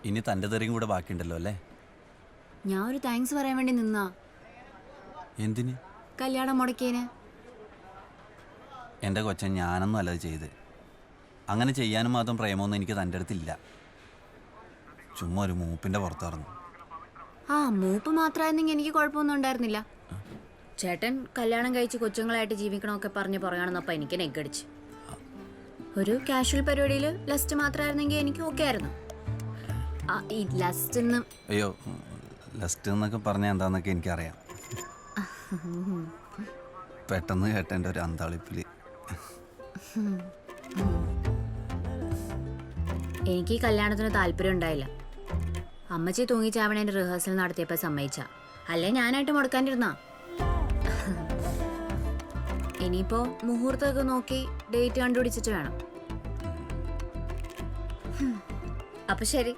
ഇനി തൻ്റെ തെറിയും കൂടെ ബാക്കിയുണ്ടല്ലോ അല്ലേ? ഞാൻ ഒരു താങ്ക്സ് പറയാൻ വേണ്ടി നിന്നാ. എന്തിന്? കല്യാണം മുടക്കിയതിന്. എൻ്റെ കൊച്ചൻ ഞാനൊന്നും അല്ലത് ചെയ്ത്. അങ്ങനെ ചെയ്യാനും മാത്രം പ്രേമമൊന്നും എനിക്ക് തൻ്റെ അടുത്തില്ല. ചുമ്മാ ഒരു മൂപ്പിൻ്റെ പുറത്തിറങ്ങും. ആ മൂപ്പ് മാത്രമായിരുന്നെങ്കിൽ എനിക്ക് കുഴപ്പമൊന്നും ഉണ്ടായിരുന്നില്ല. ചേട്ടൻ കല്യാണം കഴിച്ച് കൊച്ചുങ്ങളായിട്ട് ജീവിക്കണമൊക്കെ പറഞ്ഞ് പറയുകയാണെന്നപ്പോൾ എനിക്ക് നെഗടിച്ച്. ഒരു കാഷ്വൽ പരിപാടിയിൽ ലസ്റ്റ് മാത്രമായിരുന്നെങ്കിൽ എനിക്ക് ഓക്കെ ആയിരുന്നു. ഈ ലസ്റ്റ് അയ്യോ, ലസ്റ്റ് എന്നൊക്കെ പറഞ്ഞാൽ എന്താന്നൊക്കെ എനിക്കറിയാം. പെട്ടെന്ന് കേട്ടേൻ്റെ ഒരു അന്താളിപ്പിൽ എനിക്ക് ഈ കല്യാണത്തിന് താല്പര്യം ഉണ്ടായില്ല. അമ്മച്ചി തൂങ്ങിച്ചാവണേൻ്റെ റിഹേഴ്സൽ നടത്തിയപ്പോൾ സമ്മതിച്ച, അല്ലേ ഞാനായിട്ട് മുടക്കാണ്ടിരുന്നാ. ഇനിയിപ്പോ മുഹൂർത്തമൊക്കെ നോക്കി ഡേറ്റ് കണ്ടുപിടിച്ചിട്ട് വേണം. അപ്പൊ ശരി.